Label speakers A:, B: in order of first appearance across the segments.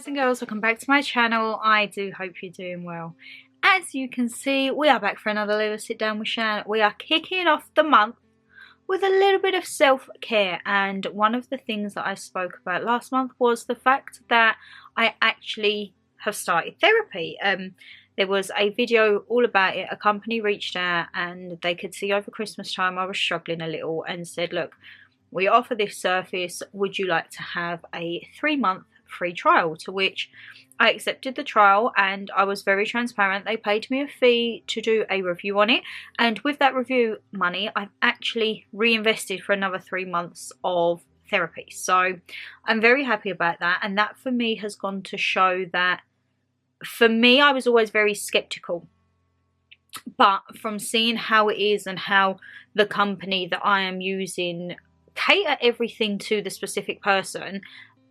A: Guys and girls, welcome back to my channel. I do hope you're doing well. As you can see, we are back for another little sit down with Shan. We are kicking off the month with a little bit of self-care, and one of the things that I spoke about last month was the fact that I actually have started therapy. There was a video all about it. A company reached out and they could see over Christmas time I was struggling a little and said, look, we offer this service, would you like to have a 3-month free trial? To which I accepted the trial, and I was very transparent. They paid me a fee to do a review on it, and with that review money I've actually reinvested for another 3 months of therapy. So I'm very happy about that, and that for me has gone to show that for me I was always very skeptical, but from seeing how it is and how the company that I am using cater everything to the specific person,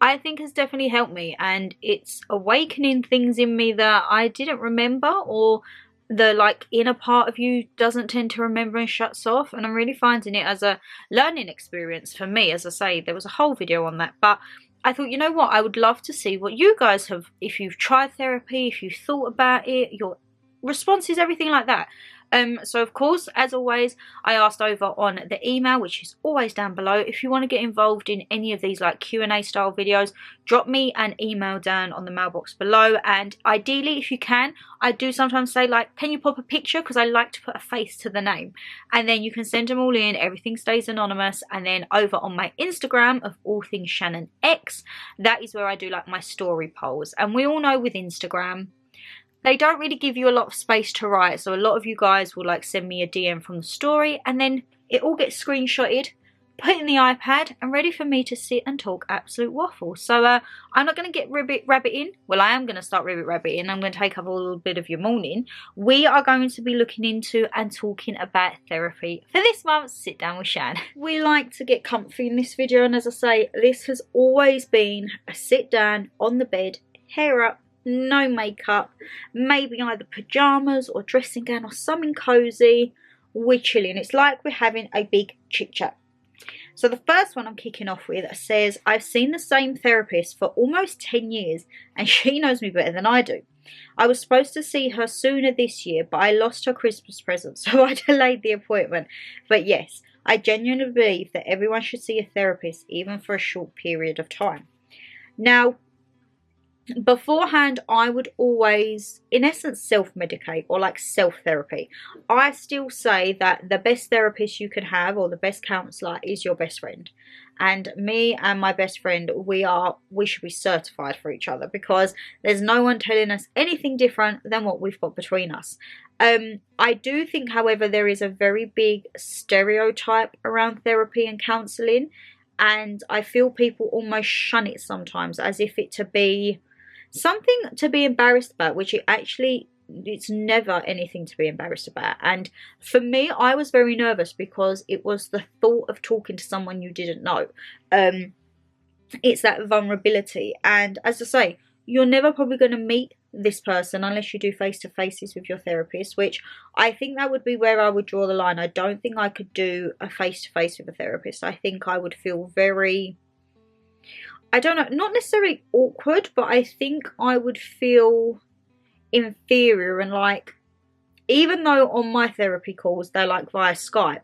A: I think has definitely helped me, and it's awakening things in me that I didn't remember, or the inner part of you doesn't tend to remember and shuts off. And I'm really finding it as a learning experience for me. As I say, there was a whole video on that, but I thought, you know what, I would love to see what you guys have, if you've tried therapy, if you've thought about it, your responses, everything like that. So of course, as always, I asked over on the email, which is always down below. If you want to get involved in any of these like Q&A style videos, drop me an email down on the mailbox below. And ideally, if you can, I do sometimes say, like, can you pop a picture, because I like to put a face to the name, and then you can send them all in. Everything stays anonymous. And then over on my Instagram of AllThingsShannonLeighxx, that is where I do like my story polls. And we all know with Instagram, they don't really give you a lot of space to write, so a lot of you guys will like send me a DM from the story, and then it all gets screenshotted, put in the iPad, and ready for me to sit and talk absolute waffle. So I'm not going to get rabbiting. Well, I am going to start rabbiting. I'm going to take up a little bit of your morning. We are going to be looking into and talking about therapy for this month's Sit Down with Shan. We like to get comfy in this video, and as I say, this has always been a sit down on the bed, hair up, no makeup, maybe either pyjamas or dressing gown or something cozy. We're chilling. It's like we're having a big chit chat. So the first one I'm kicking off with says, I've seen the same therapist for almost 10 years and she knows me better than I do. I was supposed to see her sooner this year, but I lost her Christmas present, so I delayed the appointment. But yes, I genuinely believe that everyone should see a therapist, even for a short period of time. Now, beforehand, I would always, in essence, self-medicate or like self-therapy. I still say that the best therapist you can have, or the best counsellor, is your best friend. And me and my best friend, we should be certified for each other, because there's no one telling us anything different than what we've got between us. I do think, however, there is a very big stereotype around therapy and counselling, and I feel people almost shun it sometimes, as if it to be something to be embarrassed about, which it's never anything to be embarrassed about. And for me, I was very nervous because it was the thought of talking to someone you didn't know. It's that vulnerability, and as I say, you're never probably going to meet this person unless you do face-to-faces with your therapist, which I think that would be where I would draw the line. I don't think I could do a face-to-face with a therapist. I think I would feel very, I don't know, not necessarily awkward, but I think I would feel inferior. And like, even though on my therapy calls they're like via Skype,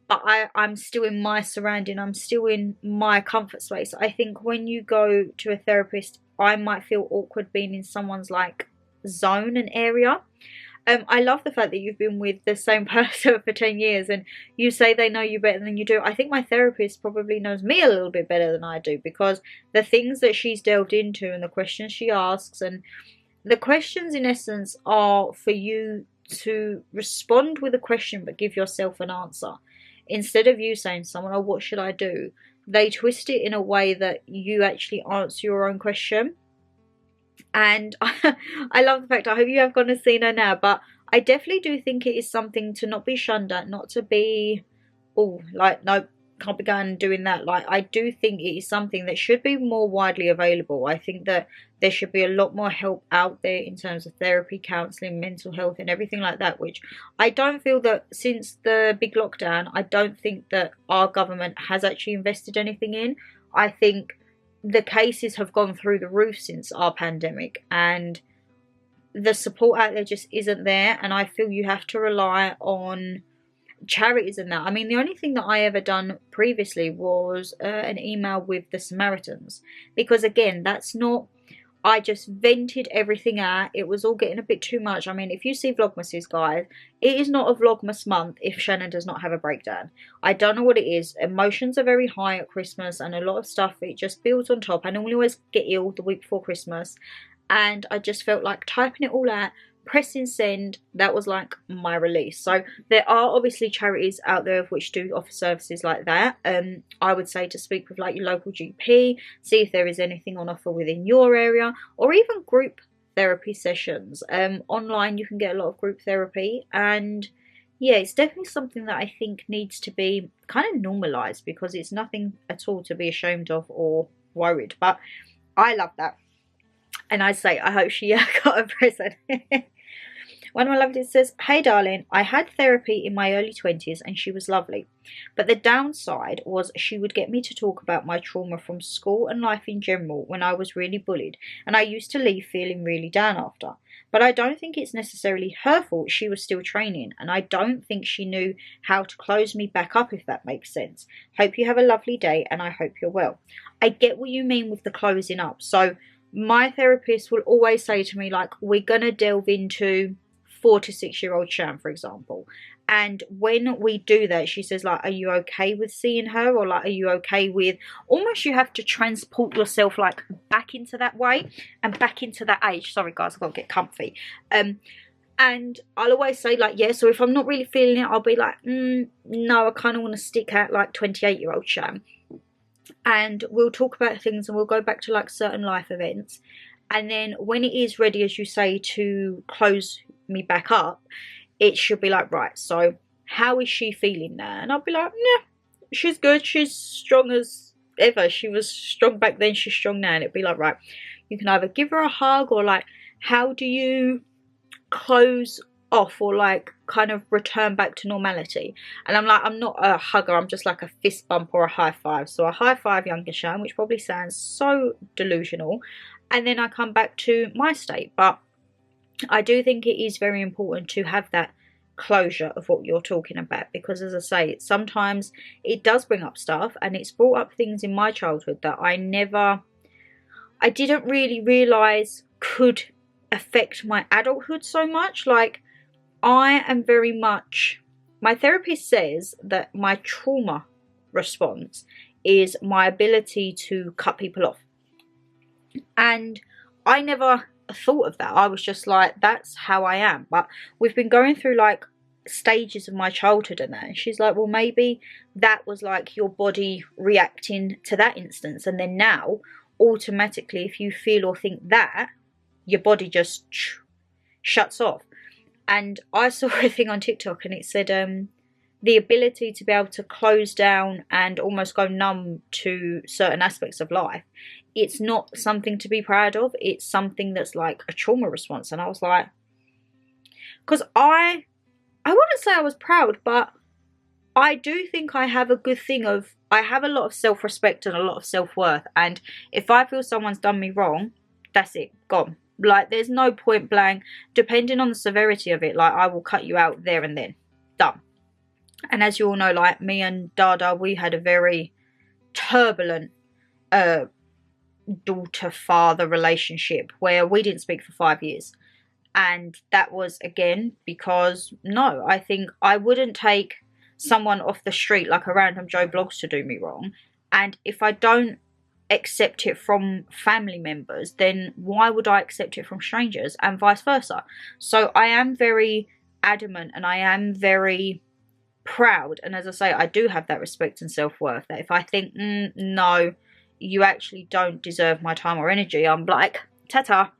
A: but I'm still in my surrounding, I'm still in my comfort space. I think when you go to a therapist, I might feel awkward being in someone's like zone and area. I love the fact that you've been with the same person for 10 years and you say they know you better than you do. I think my therapist probably knows me a little bit better than I do, because the things that she's delved into and the questions she asks, and the questions in essence are for you to respond with a question but give yourself an answer. Instead of you saying to someone, oh, what should I do? They twist it in a way that you actually answer your own question. And I love the fact, I hope you have gone and seen her now, but I definitely do think it is something to not be shunned at, not to be, oh, like, no, can't be going and doing that. Like, I do think it is something that should be more widely available. I think that there should be a lot more help out there in terms of therapy, counselling, mental health and everything like that, which I don't feel that since the big lockdown, I don't think that our government has actually invested anything in. I think the cases have gone through the roof since our pandemic, and the support out there just isn't there. And I feel you have to rely on charities and that. I mean, the only thing that I ever done previously was an email with the Samaritans, because again, that's not, I just vented everything out. It was all getting a bit too much. I mean, if you see Vlogmases, guys, it is not a Vlogmas month if Shannon does not have a breakdown. I don't know what it is. Emotions are very high at Christmas, and a lot of stuff, it just builds on top. I normally always get ill the week before Christmas, and I just felt like typing it all out, pressing send, that was like my release. So there are obviously charities out there which do offer services like that. I would say to speak with like your local GP, see if there is anything on offer within your area, or even group therapy sessions. Online you can get a lot of group therapy, and yeah, it's definitely something that I think needs to be kind of normalized, because it's nothing at all to be ashamed of or worried. But I love that. And I say, I hope she got a present. One of my lovelies says, "Hey darling, I had therapy in my early 20s and she was lovely. But the downside was she would get me to talk about my trauma from school and life in general when I was really bullied. And I used to leave feeling really down after. But I don't think it's necessarily her fault. She was still training. And I don't think she knew how to close me back up, if that makes sense. Hope you have a lovely day and I hope you're well." I get what you mean with the closing up. So my therapist will always say to me, like, we're going to delve into 4 to 6 year old Shan, for example. And when we do that, she says, like, are you okay with seeing her? Or like, are you okay with, almost you have to transport yourself like back into that way and back into that age. Sorry guys, I've got to get comfy. And I'll always say, like, yeah, so if I'm not really feeling it, I'll be like, no, I kind of want to stick at like 28 year old Shan. And we'll talk about things and we'll go back to like certain life events. And then when it is ready, as you say, to close me back up, it should be like, right, so how is she feeling now? And I'll be like, yeah, she's good. She's strong as ever. She was strong back then. She's strong now. And it'd be like, right, you can either give her a hug, or like, how do you close off or like kind of return back to normality? And I'm like, I'm not a hugger, I'm just like a fist bump or a high five. So a high five younger Shan, which probably sounds so delusional, and then I come back to my state. But I do think it is very important to have that closure of what you're talking about, because as I say, sometimes it does bring up stuff, and it's brought up things in my childhood that I didn't really realise could affect my adulthood so much. Like, I am very much, my therapist says that my trauma response is my ability to cut people off. And I never thought of that. I was just like, that's how I am. But we've been going through like stages of my childhood and that. And she's like, well, maybe that was like your body reacting to that instance. And then now, automatically, if you feel or think that, your body just shuts off. And I saw a thing on TikTok and it said the ability to be able to close down and almost go numb to certain aspects of life, it's not something to be proud of. It's something that's like a trauma response. And I was like, because I wouldn't say I was proud, but I do think I have a good thing of, I have a lot of self-respect and a lot of self-worth. And if I feel someone's done me wrong, that's it, gone. Like, there's no point blank, depending on the severity of it, like, I will cut you out there and then. Done. And as you all know, like, me and Dada, we had a very turbulent daughter-father relationship where we didn't speak for 5 years. And that was, again, because, no, I think I wouldn't take someone off the street, like a random Joe Blogs, to do me wrong. And if I don't accept it from family members, then why would I accept it from strangers, and vice versa? So I am very adamant and I am very proud, and as I say, I do have that respect and self-worth, that if I think no, you actually don't deserve my time or energy, I'm like, ta-ta,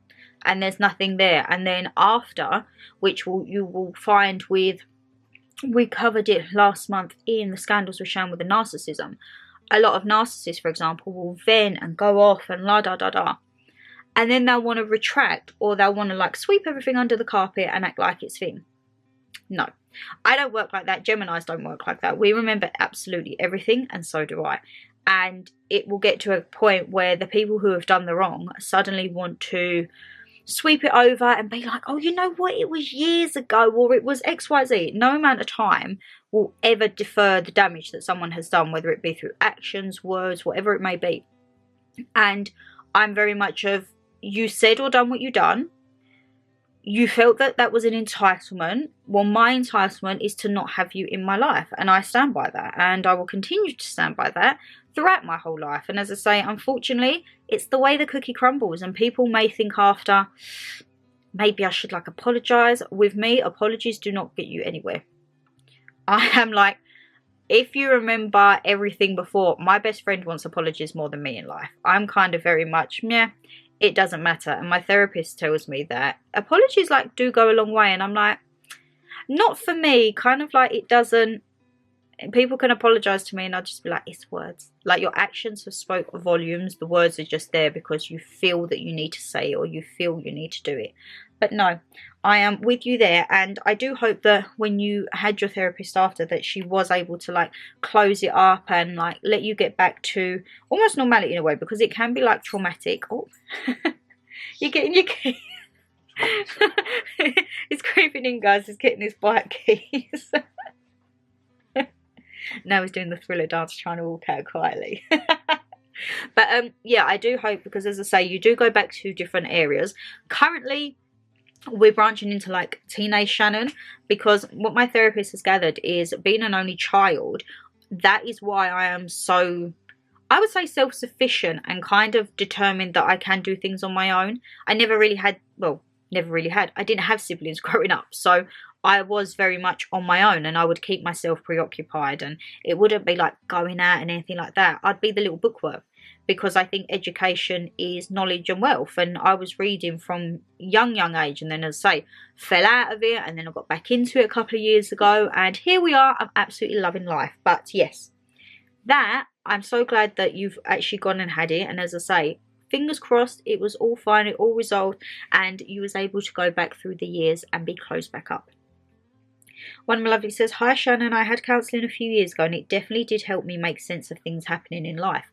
A: and there's nothing there. And then after, which you will find with, we covered it last month in the Scandals with Shan with the narcissism. A lot of narcissists, for example, will vent and go off and la da da da. And then they'll want to retract, or they'll want to like sweep everything under the carpet and act like it's thing. No, I don't work like that. Geminis don't work like that. We remember absolutely everything, and so do I. and it will get to a point where the people who have done the wrong suddenly want to sweep it over and be like, oh, you know what, it was years ago, or it was XYZ. No amount of time will ever defer the damage that someone has done, whether it be through actions, words, whatever it may be. And I'm very much of, you said or done what you done. You felt that that was an entitlement. Well, my entitlement is to not have you in my life, and I stand by that, and I will continue to stand by that throughout my whole life. And as I say, unfortunately, it's the way the cookie crumbles, and people may think after, maybe I should like apologise. With me, apologies do not get you anywhere. I am like, if you remember everything before, my best friend wants apologies more than me in life. I'm kind of very much, yeah, it doesn't matter. And my therapist tells me that apologies like do go a long way, and I'm like, not for me. Kind of like, it doesn't. People can apologise to me and I'll just be like, it's words. Like, your actions have spoke volumes. The words are just there because you feel that you need to say it, or you feel you need to do it. But no, I am with you there, and I do hope that when you had your therapist after, that she was able to like close it up and like let you get back to almost normality in a way, because it can be like traumatic. Oh, you're getting your keys. It's creeping in, guys. It's getting his bike keys. Now he's doing the Thriller dance, trying to walk out quietly. But yeah, I do hope, because as I say, you do go back to different areas. Currently, we're branching into like teenage Shannon, because what my therapist has gathered is, being an only child, that is why I am so, I would say, self-sufficient and kind of determined that I can do things on my own. I never really had, well, I didn't have siblings growing up, so I was very much on my own, and I would keep myself preoccupied, and it wouldn't be like going out and anything like that. I'd be the little bookworm, because I think education is knowledge and wealth, and I was reading from young age, and then, as I say, fell out of it, and then I got back into it a couple of years ago, and here we are. I'm absolutely loving life. But yes, that, I'm so glad that you've actually gone and had it, and as I say, fingers crossed it was all fine, it all resolved, and you was able to go back through the years and be closed back up. One of my lovely says, hi Shannon, I had counselling a few years ago and it definitely did help me make sense of things happening in life.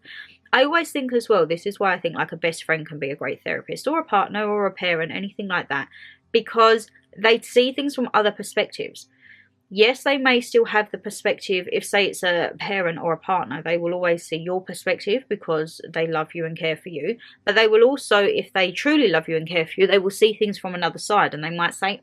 A: I always think as well, this is why I think like a best friend can be a great therapist, or a partner, or a parent, anything like that, because they see things from other perspectives. Yes, they may still have the perspective, if say it's a parent or a partner, they will always see your perspective because they love you and care for you. But they will also, if they truly love you and care for you, they will see things from another side, and they might say,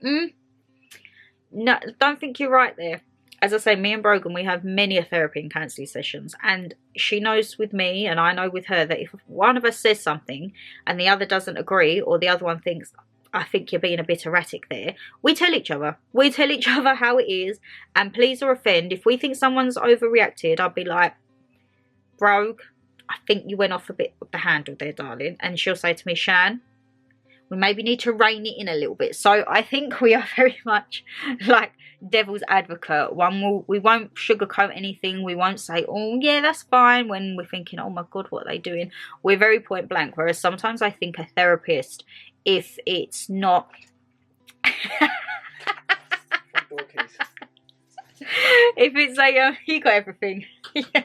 A: no, don't think you're right there. As I say, me and Brogan, we have many therapy and counselling sessions, and she knows with me and I know with her that if one of us says something and the other doesn't agree, or the other one thinks, I think you're being a bit erratic there, we tell each other. We tell each other how it is, and please or offend. If we think someone's overreacted, I'll be like, Brogue, I think you went off a bit of the handle there, darling. And she'll say to me, Shan, we maybe need to rein it in a little bit. So I think we are very much like devil's advocate. We won't sugarcoat anything. We won't say, oh yeah, that's fine, when we're thinking, oh my god, what are they doing? We're very point blank. Whereas sometimes I think a therapist, if it's not if it's a you got everything. Yeah.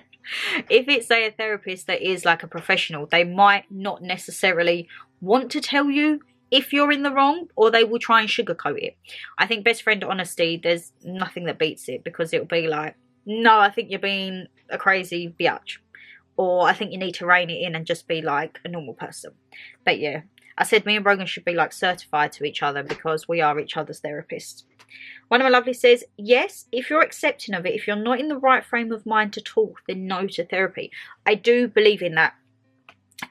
A: If it's a therapist that is like a professional, they might not necessarily want to tell you if you're in the wrong, or they will try and sugarcoat it. I think best friend honesty, there's nothing that beats it, because it'll be like, no, I think you're being a crazy biatch, or I think you need to rein it in and just be like a normal person. But yeah, I said me and Brogan should be like certified to each other, because we are each other's therapists. One of my lovely says, yes, if you're accepting of it, if you're not in the right frame of mind to talk, then no to therapy. I do believe in that.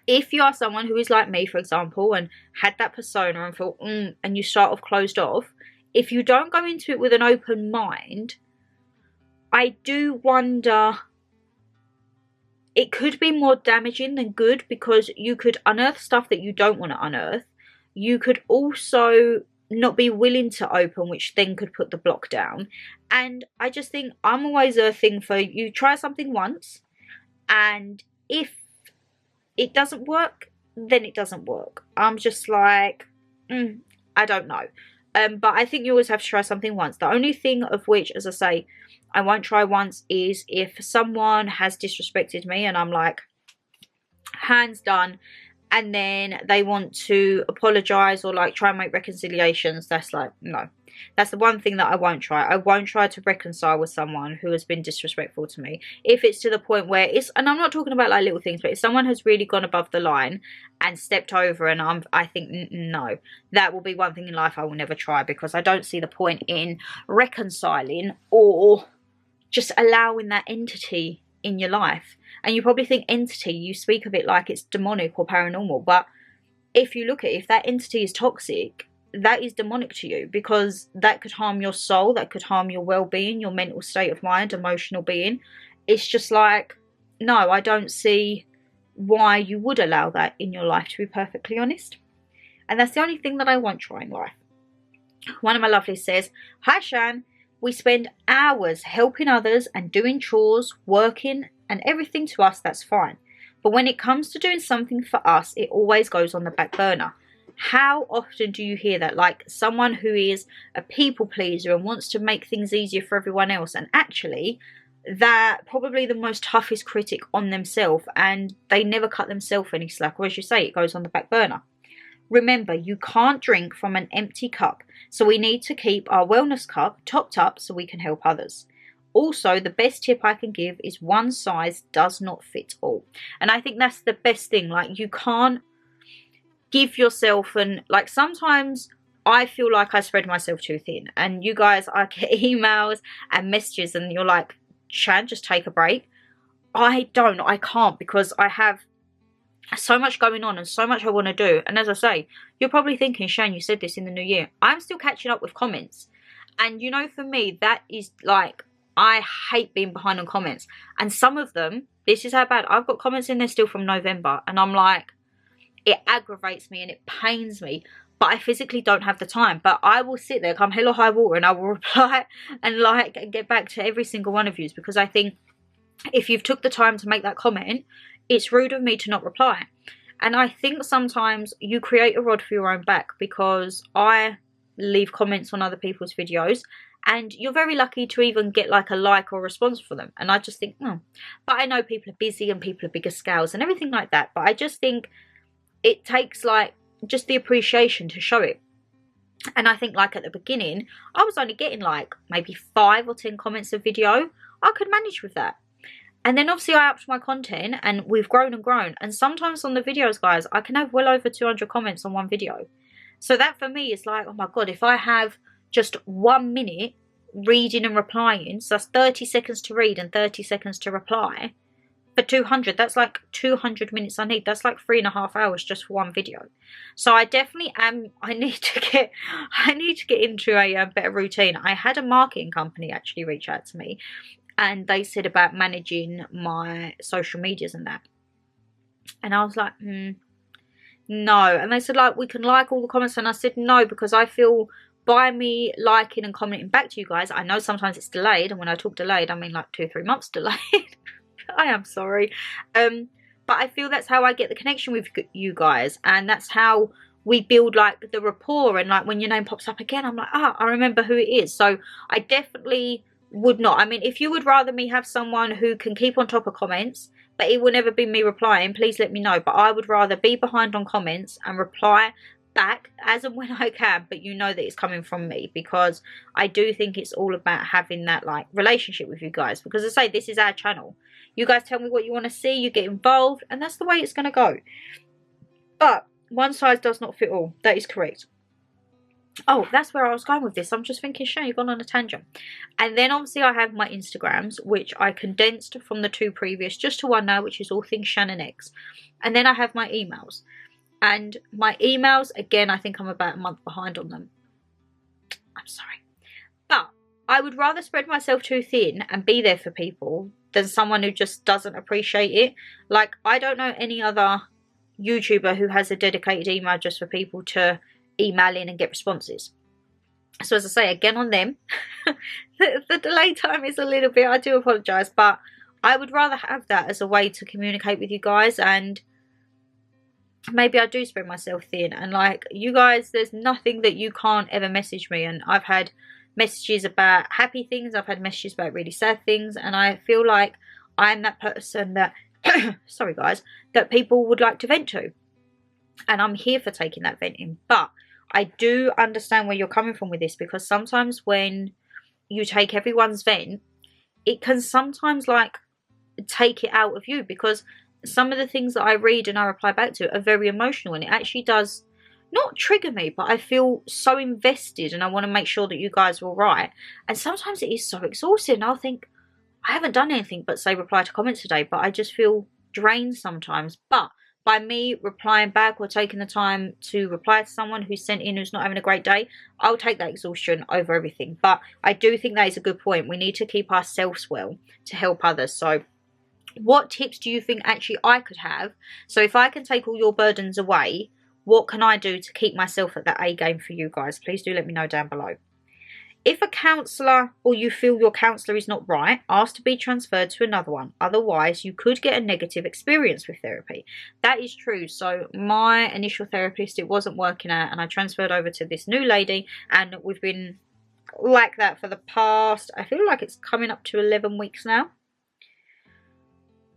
A: If you are someone who is like me, for example, and had that persona and thought, and you start off closed off, if you don't go into it with an open mind, I do wonder, it could be more damaging than good, because you could unearth stuff that you don't want to unearth. You could also not be willing to open, which then could put the block down. And I just think, I'm always a thing for, you try something once, and if it doesn't work, then it doesn't work. I'm just like, I don't know. But I think you always have to try something once. The only thing of which, as I say, I won't try once is if someone has disrespected me and I'm like, hands done, and then they want to apologize or like try and make reconciliations. That's like, no. That's the one thing that I won't try. I won't try to reconcile with someone who has been disrespectful to me. If it's to the point where it's, and I'm not talking about like little things, but if someone has really gone above the line and stepped over, and I think no, that will be one thing in life I will never try, because I don't see the point in reconciling or just allowing that entity in your life. And you probably think entity, you speak of it like it's demonic or paranormal, but if you look at it, if that entity is toxic, that is demonic to you, because that could harm your soul, that could harm your well-being, your mental state of mind, emotional being. It's just like, no, I don't see why you would allow that in your life, to be perfectly honest. And that's the only thing that I won't try in life. One of my lovelies says, "Hi Shan, we spend hours helping others and doing chores, working and everything to us, that's fine. But when it comes to doing something for us, it always goes on the back burner." How often do you hear that? Like someone who is a people pleaser and wants to make things easier for everyone else, and actually they're probably the most toughest critic on themselves, and they never cut themselves any slack, or as you say, it goes on the back burner. Remember, you can't drink from an empty cup, so we need to keep our wellness cup topped up so we can help others. Also, the best tip I can give is one size does not fit all. And I think that's the best thing. Like, you can't give yourself, and like sometimes I feel like I spread myself too thin, and you guys, I get emails and messages and you're like, "Shan, just take a break." I can't, because I have so much going on and so much I want to do. And as I say, you're probably thinking, "Shan, you said this in the new year." I'm still catching up with comments, and you know, for me that is like, I hate being behind on comments. And some of them, this is how bad, I've got comments in there still from November, and I'm like, it aggravates me and it pains me, but I physically don't have the time. But I will sit there come hell or high water, and I will reply and like and get back to every single one of you, because I think if you've took the time to make that comment, it's rude of me to not reply. And I think sometimes you create a rod for your own back, because I leave comments on other people's videos and you're very lucky to even get like a like or response for them, and I just think, but I know people are busy and people are bigger scales and everything like that, but I just think it takes like just the appreciation to show it. And I think like at the beginning, I was only getting like maybe 5 or 10 comments a video. I could manage with that. And then obviously I upped my content and we've grown and grown. And sometimes on the videos, guys, I can have well over 200 comments on one video. So that for me is like, oh my God, if I have just 1 minute reading and replying, so that's 30 seconds to read and 30 seconds to reply, for 200, that's like 200 minutes I need. That's like 3.5 hours just for one video. So I definitely am, I need to get into a better routine. I had a marketing company actually reach out to me, and they said about managing my social medias and that, and I was like, no. And they said like, we can like all the comments, and I said no, because I feel by me liking and commenting back to you guys, I know sometimes it's delayed, and when I talk delayed I mean like 2-3 months delayed. I am sorry, but I feel that's how I get the connection with you guys, and that's how we build like the rapport. And like when your name pops up again, I'm like, I remember who it is. So I definitely would not, I mean, if you would rather me have someone who can keep on top of comments but it will never be me replying, please let me know. But I would rather be behind on comments and reply back as and when I can, but you know that it's coming from me, because I do think it's all about having that like relationship with you guys, because as I say, this is our channel. You guys tell me what you want to see, you get involved, and that's the way it's going to go. But one size does not fit all. That is correct. Oh, that's where I was going with this. I'm just thinking, Shan, you've gone on a tangent. And then obviously I have my Instagrams, which I condensed from the 2 previous just to one now, which is AllThingsShannonLeighxx. And then I have my emails. And my emails, again, I think I'm about a month behind on them. I'm sorry. But I would rather spread myself too thin and be there for people than someone who just doesn't appreciate it. Like, I don't know any other YouTuber who has a dedicated email just for people to email in and get responses. So as I say, again on them, the delay time is a little bit, I do apologise, but I would rather have that as a way to communicate with you guys. And maybe I do spread myself thin, and like you guys, there's nothing that you can't ever message me. And I've had messages about happy things, I've had messages about really sad things, and I feel like I'm that person that sorry guys, that people would like to vent to, and I'm here for taking that venting. But I do understand where you're coming from with this, because sometimes when you take everyone's vent, it can sometimes like take it out of you, because some of the things that I read and I reply back to are very emotional, and it actually does not trigger me, but I feel so invested and I want to make sure that you guys are all right. And sometimes it is so exhausting. I'll think, I haven't done anything but say reply to comments today, but I just feel drained sometimes. But by me replying back or taking the time to reply to someone who's sent in who's not having a great day, I'll take that exhaustion over everything. But I do think that is a good point. We need to keep ourselves well to help others. So what tips do you think actually I could have? So if I can take all your burdens away, what can I do to keep myself at that A game for you guys? Please do let me know down below. If a counsellor or you feel your counsellor is not right, ask to be transferred to another one. Otherwise, you could get a negative experience with therapy. That is true. So my initial therapist, it wasn't working out, and I transferred over to this new lady, and we've been like that for the past, I feel like it's coming up to 11 weeks now.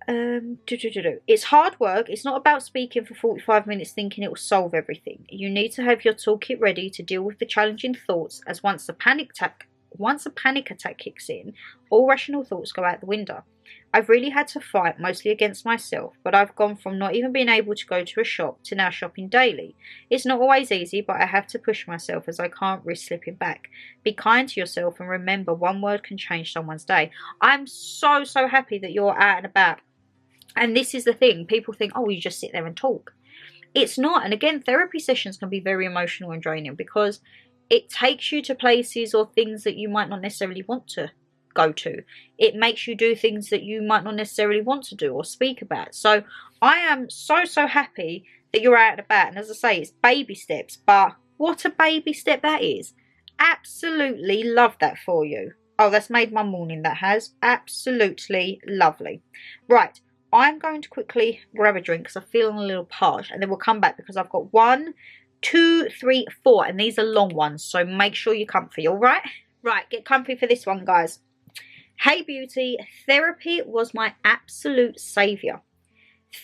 A: It's hard work. It's not about speaking for 45 minutes thinking it will solve everything. You need to have your toolkit ready to deal with the challenging thoughts, as once a panic attack kicks in, all rational thoughts go out the window. I've really had to fight, mostly against myself, but I've gone from not even being able to go to a shop to now shopping daily. It's not always easy, but I have to push myself, as I can't risk slipping back. Be kind to yourself, and remember, one word can change someone's day. I'm so happy that you're out and about. And this is the thing, people think, oh, you just sit there and talk. It's not. And again, therapy sessions can be very emotional and draining, because it takes you to places or things that you might not necessarily want to go to. It makes you do things that you might not necessarily want to do or speak about. So I am so happy that you're out and about. And as I say, it's baby steps, but what a baby step that is. Absolutely love that for you. Oh, that's made my morning, that has. Absolutely lovely. Right. I'm going to quickly grab a drink because I'm feeling a little parched, and then we'll come back because I've got 1, 2, 3, 4, and these are long ones, so make sure you're comfy, all right? Right, get comfy for this one, guys. Hey beauty, therapy was my absolute saviour.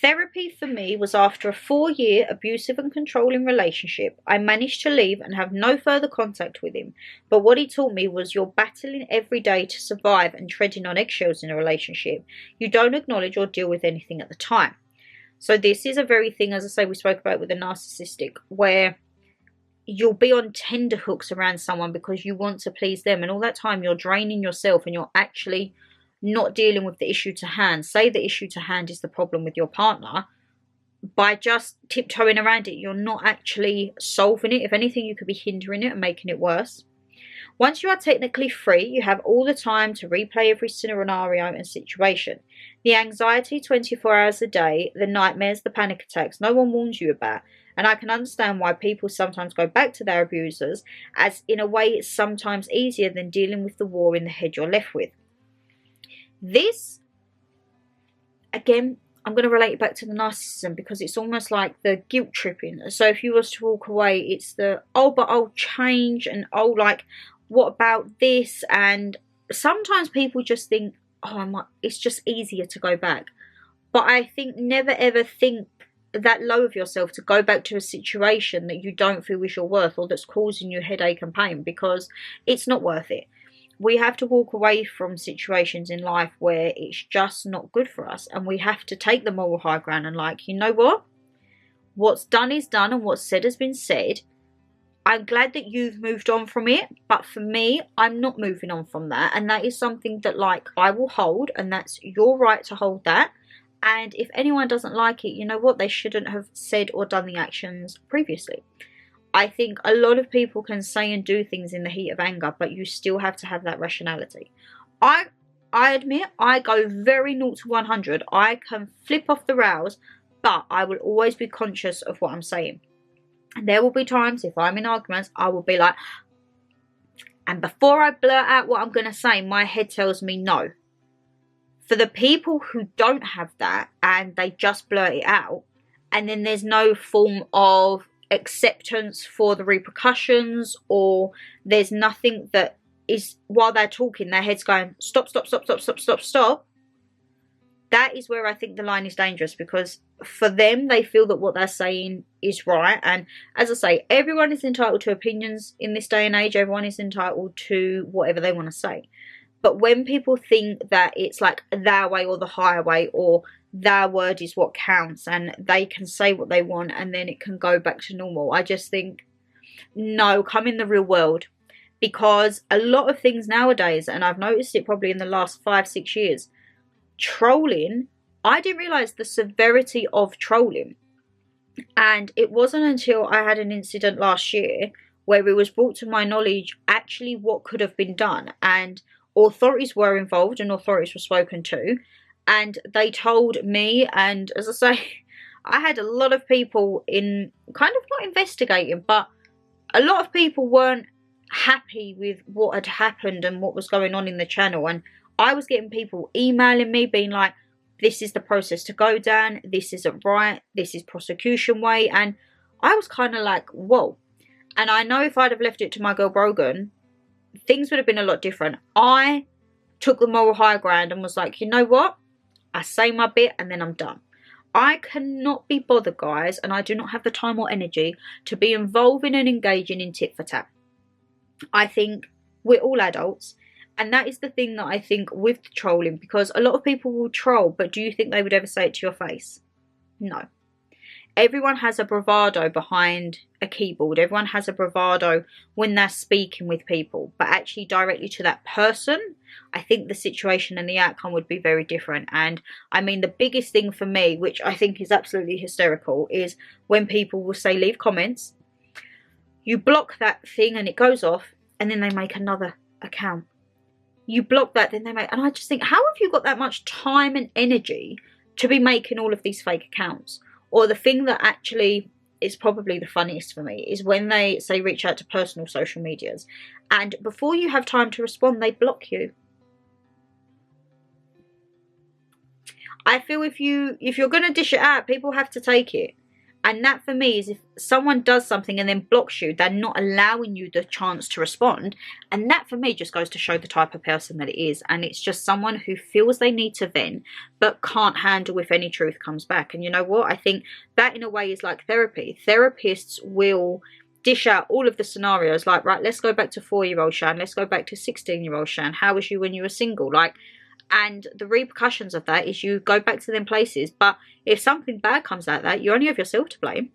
A: Therapy for me was after a 4-year abusive and controlling relationship. I managed to leave and have no further contact with him. But what he taught me was you're battling every day to survive and treading on eggshells in a relationship. You don't acknowledge or deal with anything at the time. So this is a very thing, as I say, we spoke about with the narcissistic, where you'll be on tenterhooks around someone because you want to please them. And all that time you're draining yourself, and you're actually not dealing with the issue to hand. Say the issue to hand is the problem with your partner. By just tiptoeing around it, you're not actually solving it. If anything, you could be hindering it and making it worse. Once you are technically free, you have all the time to replay every scenario and situation. The anxiety 24 hours a day, the nightmares, the panic attacks, no one warns you about. And I can understand why people sometimes go back to their abusers, as in a way it's sometimes easier than dealing with the war in the head you're left with. This, again, I'm going to relate it back to the narcissism, because it's almost like the guilt tripping. So if you was to walk away, it's the, oh, but I'll change, and oh, like, what about this? And sometimes people just think, oh, it's just easier to go back. But I think never ever think that low of yourself to go back to a situation that you don't feel is your worth, or that's causing you headache and pain, because it's not worth it. We have to walk away from situations in life where it's just not good for us, and we have to take the moral high ground and, like, you know what? What's done is done, and what's said has been said. I'm glad that you've moved on from it, but for me, I'm not moving on from that, and that is something that, like, I will hold, and that's your right to hold that. And if anyone doesn't like it, you know what? They shouldn't have said or done the actions previously. I think a lot of people can say and do things in the heat of anger, but you still have to have that rationality. I admit, I go very 0 to 100. I can flip off the rails, but I will always be conscious of what I'm saying. And there will be times, if I'm in arguments, I will be like, and before I blurt out what I'm going to say, my head tells me no. For the people who don't have that, and they just blurt it out, and then there's no form of acceptance for the repercussions, or there's nothing that is while they're talking, their head's going, stop, stop, stop, stop, stop, stop, stop. That is where I think the line is dangerous, because for them, they feel that what they're saying is right. And as I say, everyone is entitled to opinions in this day and age. Everyone is entitled to whatever they want to say. But when people think that it's like their way or the highway, or their word is what counts, and they can say what they want and then it can go back to normal, I just think, no, come in the real world. Because a lot of things nowadays, and I've noticed it probably in the last 5-6 years, trolling, I didn't realise the severity of trolling. And it wasn't until I had an incident last year where it was brought to my knowledge actually what could have been done, and authorities were involved and authorities were spoken to, and they told me, and as I say, I had a lot of people in kind of not investigating, but a lot of people weren't happy with what had happened and what was going on in the channel. And I was getting people emailing me being like, this is the process to go down, this isn't right, this is prosecution way. And I was kind of like, whoa. And I know if I'd have left it to my girl Brogan, things would have been a lot different. I took the moral high ground and was like, you know what, I say my bit and then I'm done. I cannot be bothered, guys, and I do not have the time or energy to be involving and engaging in tit for tat. I think we're all adults. And that is the thing that I think with the trolling, because a lot of people will troll, but do you think they would ever say it to your face? No. Everyone has a bravado behind a keyboard. Everyone has a bravado when they're speaking with people, but actually directly to that person, I think the situation and the outcome would be very different. And I mean, the biggest thing for me, which I think is absolutely hysterical, is when people will say leave comments, you block that thing and it goes off, and then they make another account. You block that, then they make, and I just think, how have you got that much time and energy to be making all of these fake accounts? Or the thing that actually is probably the funniest for me is when they say reach out to personal social medias, and before you have time to respond, they block you. I feel if you're going to dish it out, people have to take it. And that for me is, if someone does something and then blocks you, they're not allowing you the chance to respond. And that for me just goes to show the type of person that it is. And it's just someone who feels they need to vent, but can't handle if any truth comes back. And you know what? I think that in a way is like therapy. Therapists will dish out all of the scenarios like, right, let's go back to 4-year-old Shan. Let's go back to 16-year-old Shan. How was you when you were single? Like, and the repercussions of that is you go back to them places. But if something bad comes out of that, you only have yourself to blame.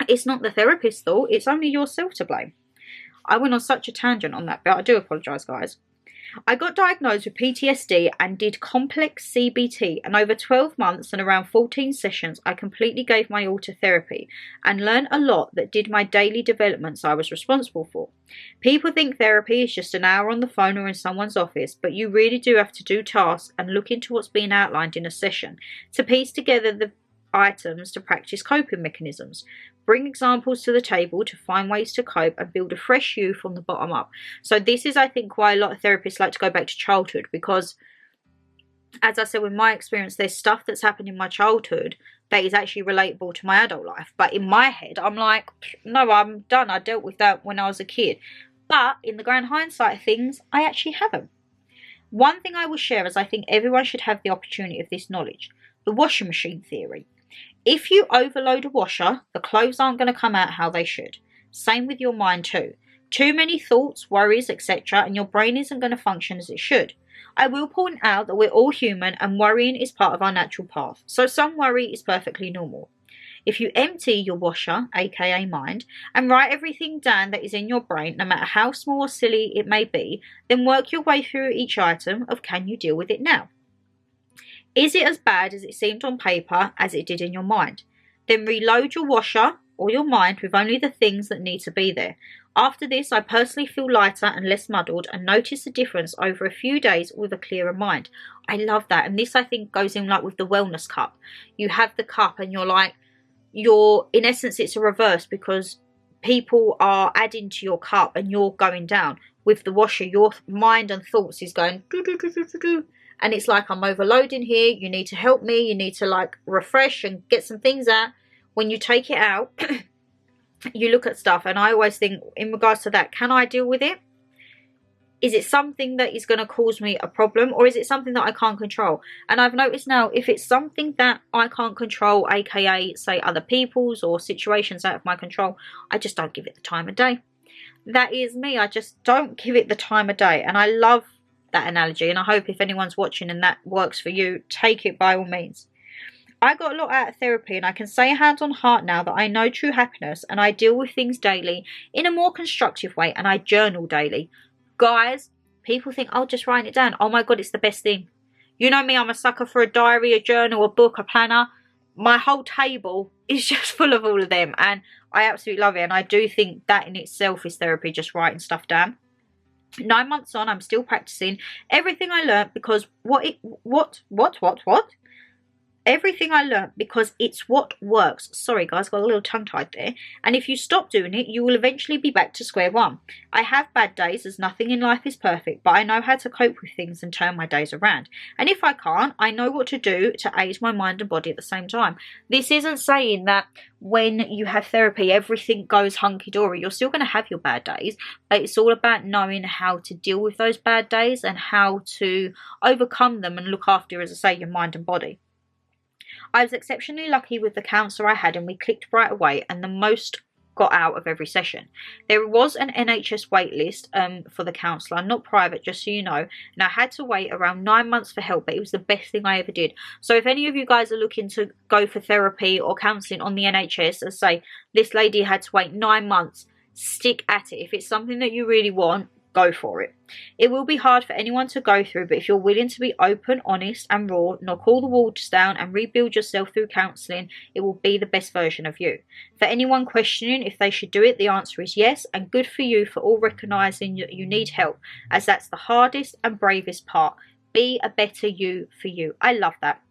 A: It's not the therapist's fault. It's only yourself to blame. I went on such a tangent on that, but I do apologise, guys. I got diagnosed with PTSD and did complex CBT, and over 12 months and around 14 sessions, I completely gave my all to therapy and learned a lot that did my daily developments I was responsible for. People think therapy is just an hour on the phone or in someone's office, but you really do have to do tasks and look into what's being outlined in a session to piece together the items to practice coping mechanisms. Bring examples to the table to find ways to cope and build a fresh you from the bottom up. So this is, I think, why a lot of therapists like to go back to childhood, because as I said, with my experience, there's stuff that's happened in my childhood that is actually relatable to my adult life. But in my head, I'm like, no, I'm done. I dealt with that when I was a kid. But in the grand hindsight of things, I actually haven't. One thing I will share is I think everyone should have the opportunity of this knowledge. The washing machine theory. If you overload a washer, the clothes aren't going to come out how they should. Same with your mind too. Too many thoughts, worries, etc. and your brain isn't going to function as it should. I will point out that we're all human and worrying is part of our natural path. So some worry is perfectly normal. If you empty your washer, aka mind, and write everything down that is in your brain, no matter how small or silly it may be, then work your way through each item of can you deal with it now? Is it as bad as it seemed on paper as it did in your mind? Then reload your washer or your mind with only the things that need to be there. After this, I personally feel lighter and less muddled and notice the difference over a few days with a clearer mind. I love that. And this, I think, goes in like with the wellness cup. You have the cup and you're like, in essence, it's a reverse because people are adding to your cup and you're going down. With the washer, your mind and thoughts is going do do do do do do. And it's like, I'm overloading here. You need to help me. You need to like refresh and get some things out. When you take it out, you look at stuff. And I always think in regards to that, can I deal with it? Is it something that is going to cause me a problem, or is it something that I can't control? And I've noticed now, if it's something that I can't control, aka say other people's or situations out of my control, I just don't give it the time of day. That is me. I just don't give it the time of day. And I love that analogy, and I hope if anyone's watching and that works for you, take it by all means. I got a lot out of therapy, and I can say hand on heart now that I know true happiness, and I deal with things daily in a more constructive way, and I journal daily. Guys, people think, oh, just writing it down. Oh my God, it's the best thing. You know me, I'm a sucker for a diary, a journal, a book, a planner. My whole table is just full of all of them, and I absolutely love it. And I do think that in itself is therapy, just writing stuff down. 9 months on, I'm still practicing everything I learnt because everything I learnt because it's what works. Sorry guys, got a little tongue tied there. And if you stop doing it, you will eventually be back to square one. I have bad days, as nothing in life is perfect, but I know how to cope with things and turn my days around. And if I can't, I know what to do to aid my mind and body at the same time. This isn't saying that when you have therapy, everything goes hunky-dory. You're still going to have your bad days, but it's all about knowing how to deal with those bad days and how to overcome them and look after, as I say, your mind and body. I was exceptionally lucky with the counsellor I had, and we clicked right away, and the most got out of every session. There was an NHS wait list for the counsellor, not private, just so you know, and I had to wait around 9 months for help, but it was the best thing I ever did. So if any of you guys are looking to go for therapy or counselling on the NHS, as say this lady had to wait 9 months, stick at it. If it's something that you really want, go for it. It will be hard for anyone to go through, but if you're willing to be open, honest and raw, knock all the walls down and rebuild yourself through counselling, it will be the best version of you. For anyone questioning if they should do it, the answer is yes, and good for you for all recognising that you need help, as that's the hardest and bravest part. Be a better you for you. I love that.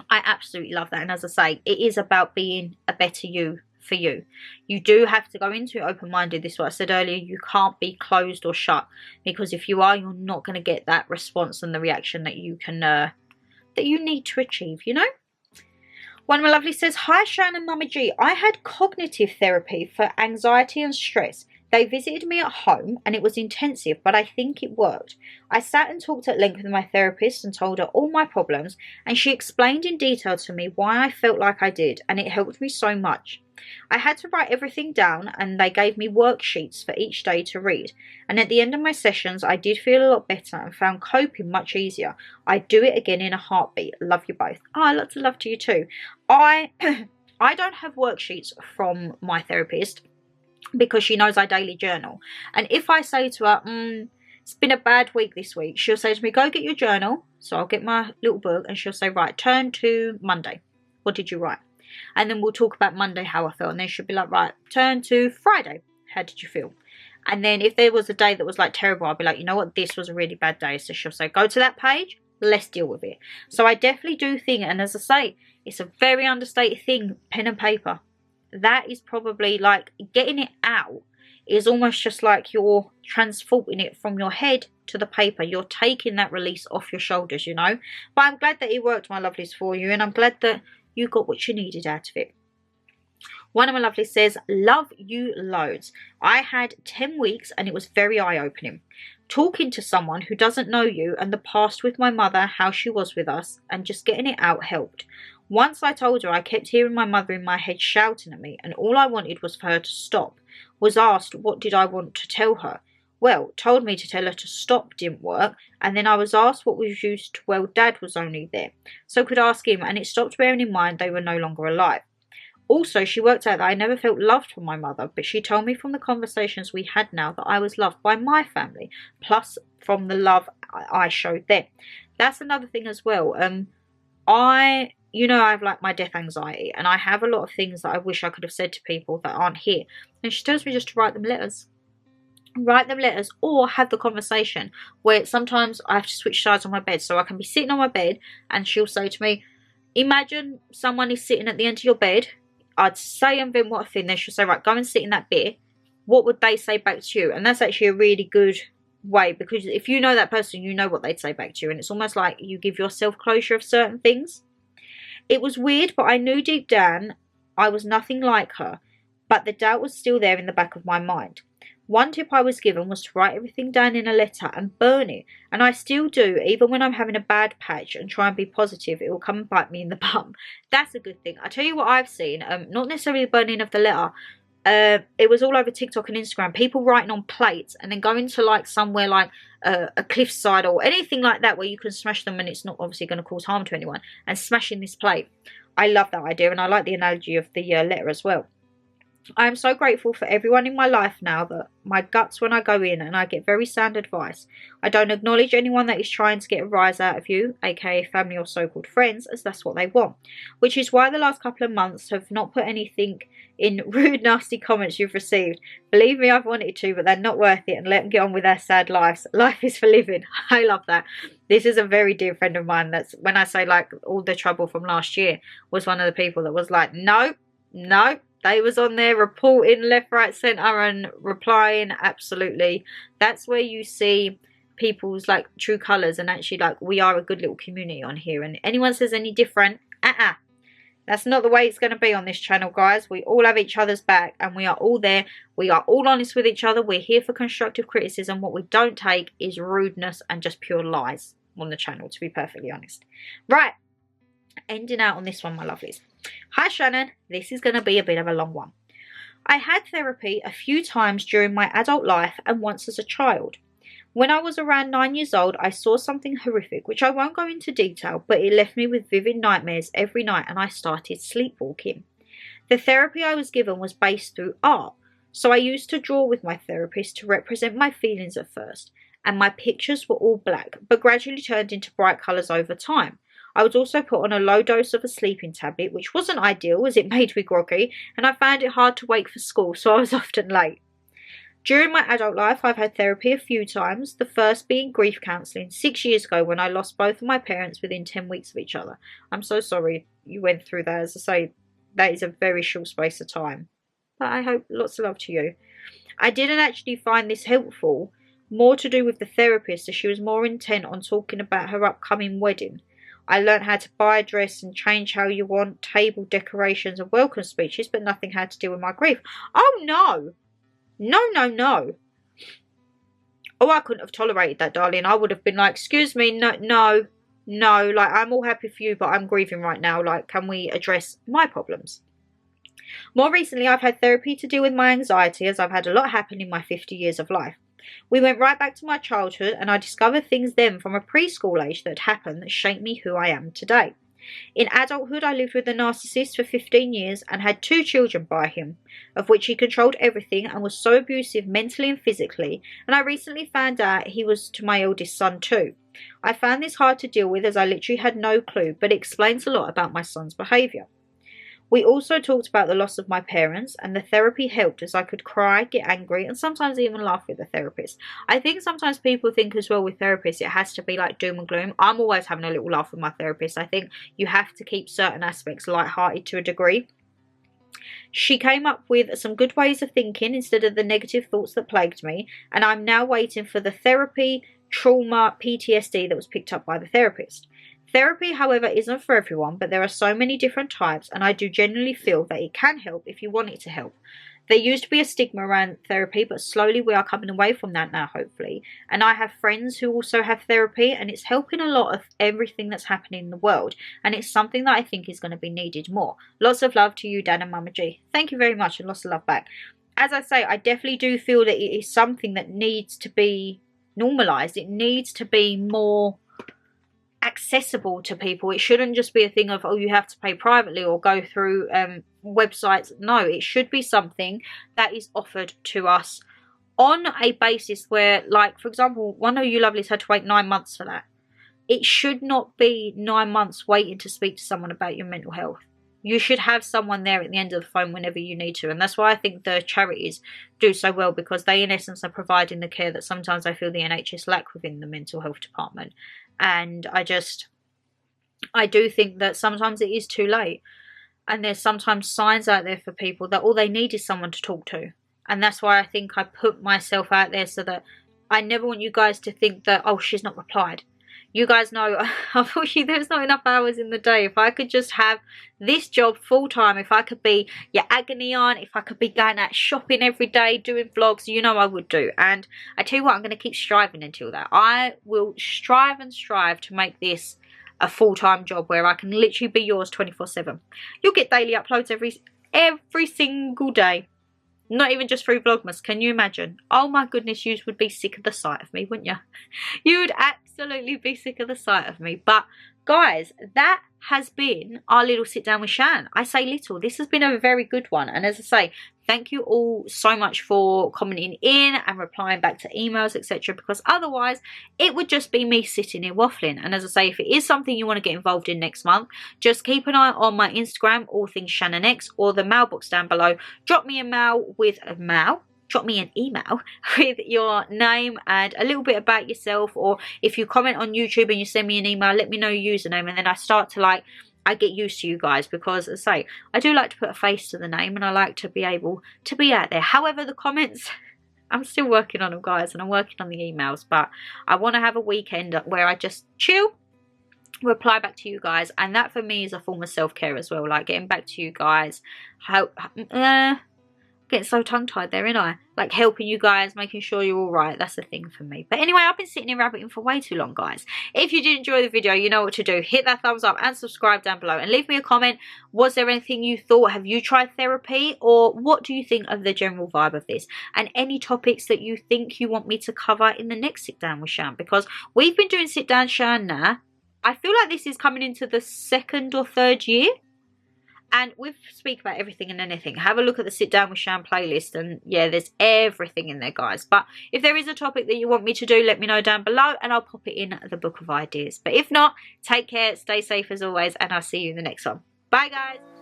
A: I absolutely love that. And as I say, it is about being a better you for you. You do have to go into it open-minded. This is what I said earlier. You can't be closed or shut, because if you are, you're not going to get that response and the reaction that you can that you need to achieve, you know. One of my lovely says, hi Shan and Mama G, I had cognitive therapy for anxiety and stress. They visited me at home and it was intensive, but I think it worked. I sat and talked at length with my therapist and told her all my problems, and she explained in detail to me why I felt like I did, and it helped me so much. I had to write everything down, and they gave me worksheets for each day to read. And at the end of my sessions, I did feel a lot better and found coping much easier. I'd do it again in a heartbeat. Love you both. Oh, lots of love to you too. I don't have worksheets from my therapist because she knows I daily journal. And if I say to her, it's been a bad week this week, she'll say to me, go get your journal. So I'll get my little book and she'll say, right, turn to Monday. What did you write? And then we'll talk about Monday, how I felt. And then she'll be like, right, turn to Friday. How did you feel? And then if there was a day that was like terrible, I'll be like, you know what, this was a really bad day. So she'll say, go to that page, let's deal with it. So I definitely do think, and as I say, it's a very understated thing, pen and paper. That is probably like getting it out is almost just like you're transporting it from your head to the paper. You're taking that release off your shoulders, you know. But I'm glad that it worked, my lovelies, for you. And I'm glad that you got what you needed out of it. One of my lovelies says, love you loads. I had 10 weeks and it was very eye-opening. Talking to someone who doesn't know you and the past with my mother, how she was with us, and just getting it out helped. Once I told her, I kept hearing my mother in my head shouting at me, and all I wanted was for her to stop. Was asked what did I want to tell her. Well, told me to tell her to stop didn't work, and then I was asked what was used. Well, Dad was only there, so could ask him, and it stopped bearing in mind they were no longer alive. Also, she worked out that I never felt loved from my mother, but she told me from the conversations we had now that I was loved by my family, plus from the love I showed them. That's another thing as well. You know, I have like my death anxiety, and I have a lot of things that I wish I could have said to people that aren't here. And she tells me just to write them letters. Write them letters, or have the conversation, where sometimes I have to switch sides on my bed. So I can be sitting on my bed and she'll say to me, imagine someone is sitting at the end of your bed. I'd say and then what a thing. Then she'll say, right, go and sit in that bit. What would they say back to you? And that's actually a really good way, because if you know that person, you know what they'd say back to you. And it's almost like you give yourself closure of certain things. It was weird, but I knew deep down I was nothing like her. But the doubt was still there in the back of my mind. One tip I was given was to write everything down in a letter and burn it, and I still do. Even when I'm having a bad patch and try and be positive, it will come and bite me in the bum. That's a good thing. I tell you what I've seen, not necessarily the burning of the letter. It was all over TikTok and Instagram, people writing on plates and then going to like somewhere like a cliffside or anything like that where you can smash them and it's not obviously going to cause harm to anyone, and smashing this plate. I love that idea, and I like the analogy of the letter as well. I am so grateful for everyone in my life now, that my guts when I go in and I get very sound advice. I don't acknowledge anyone that is trying to get a rise out of you, aka family or so-called friends, as that's what they want. Which is why the last couple of months have not put anything in rude, nasty comments you've received. Believe me, I've wanted to, but they're not worth it, and let them get on with their sad lives. Life is for living. I love that. This is a very dear friend of mine. That's when I say like all the trouble from last year was one of the people that was like, no. They was on there reporting left, right, centre and replying. Absolutely. That's where you see people's like true colours, and actually like we are a good little community on here, and anyone says any different, that's not the way it's going to be on this channel, guys. We all have each other's back and we are all there. We are all honest with each other. We're here for constructive criticism. What we don't take is rudeness and just pure lies on the channel, to be perfectly honest. Right. Ending out on this one, my lovelies. Hi Shannon, this is going to be a bit of a long one. I had therapy a few times during my adult life and once as a child. When I was around 9 years old, I saw something horrific, which I won't go into detail, but it left me with vivid nightmares every night and I started sleepwalking. The therapy I was given was based through art, so I used to draw with my therapist to represent my feelings at first, and my pictures were all black, but gradually turned into bright colours over time. I was also put on a low dose of a sleeping tablet, which wasn't ideal as it made me groggy, and I found it hard to wake for school, so I was often late. During my adult life, I've had therapy a few times, the first being grief counselling 6 years ago when I lost both of my parents within 10 weeks of each other. I'm so sorry you went through that. As I say, that is a very short space of time. But I hope lots of love to you. I didn't actually find this helpful, more to do with the therapist, as she was more intent on talking about her upcoming wedding. I learnt how to buy a dress and change how you want, table decorations and welcome speeches, but nothing had to do with my grief. Oh no! No. Oh, I couldn't have tolerated that, darling. I would have been like, excuse me, no. Like, I'm all happy for you, but I'm grieving right now. Like, can we address my problems? More recently, I've had therapy to deal with my anxiety, as I've had a lot happen in my 50 years of life. We went right back to my childhood, and I discovered things then from a preschool age that had happened that shaped me who I am today. In adulthood, I lived with a narcissist for 15 years and had 2 children by him, of which he controlled everything and was so abusive mentally and physically, and I recently found out he was to my eldest son too. I found this hard to deal with as I literally had no clue, but it explains a lot about my son's behaviour. We also talked about the loss of my parents, and the therapy helped as I could cry, get angry, and sometimes even laugh with the therapist. I think sometimes people think as well with therapists it has to be like doom and gloom. I'm always having a little laugh with my therapist. I think you have to keep certain aspects light-hearted to a degree. She came up with some good ways of thinking instead of the negative thoughts that plagued me, and I'm now waiting for the therapy, trauma, PTSD that was picked up by the therapist. Therapy, however, isn't for everyone, but there are so many different types, and I do genuinely feel that it can help if you want it to help. There used to be a stigma around therapy, but slowly we are coming away from that now, hopefully. And I have friends who also have therapy, and it's helping a lot of everything that's happening in the world, and it's something that I think is going to be needed more. Lots of love to you, Dan and Mama G. Thank you very much, and lots of love back. As I say, I definitely do feel that it is something that needs to be normalised. It needs to be more accessible to people. It shouldn't just be a thing of, oh, you have to pay privately or go through websites. No, it should be something that is offered to us on a basis where, like, for example, one of you lovelies had to wait 9 months for that. It should not be 9 months waiting to speak to someone about your mental health. You should have someone there at the end of the phone whenever you need to, and that's why I think the charities do so well, because they in essence are providing the care that sometimes I feel the NHS lack within the mental health department. And I do think that sometimes it is too late, and there's sometimes signs out there for people that all they need is someone to talk to. And that's why I think I put myself out there, so that I never want you guys to think that, oh, she's not replied. you guys know, unfortunately there's not enough hours in the day. If I could just have this job full time, if I could be your agony aunt, if I could be going out shopping every day, doing vlogs, you know I would do. And I tell you what, I'm going to keep striving until that. I will strive and strive to make this a full-time job where I can literally be yours 24/7. You'll get daily uploads every single day. Not even just through Vlogmas. Can you imagine? Oh my goodness, you would be sick of the sight of me, wouldn't you? You would absolutely be sick of the sight of me. But guys, that has been our little sit down with Shan. I say little. This has been a very good one. And as I say, thank you all so much for commenting in and replying back to emails, etc. Because otherwise, it would just be me sitting here waffling. And as I say, if it is something you want to get involved in next month, just keep an eye on my Instagram, AllThingsShannonLeighxx, or the mailbox down below. Drop me an email with your name and a little bit about yourself, or if you comment on YouTube and you send me an email, let me know your username, and then I start to I get used to you guys, because as I say, I do like to put a face to the name and I like to be able to be out there. However, the comments, I'm still working on them, guys, and I'm working on the emails, but I want to have a weekend where I just chill, reply back to you guys, and that for me is a form of self-care as well, like getting back to you guys, getting so tongue-tied there, ain't I? Like helping you guys, making sure you're all right. That's the thing for me. But anyway, I've been sitting here rabbiting for way too long, guys. If you did enjoy the video, you know what to do. Hit that thumbs up and subscribe down below. And leave me a comment. Was there anything you thought? Have you tried therapy? Or what do you think of the general vibe of this? And any topics that you think you want me to cover in the next Sit Down with Shan. Because we've been doing Sit Down Shan now. I feel like this is coming into the 2nd or 3rd year. And we speak about everything and anything. Have a look at the Sit Down with Shan playlist. And yeah, there's everything in there, guys. But if there is a topic that you want me to do, let me know down below. And I'll pop it in the book of ideas. But if not, take care, stay safe as always. And I'll see you in the next one. Bye, guys.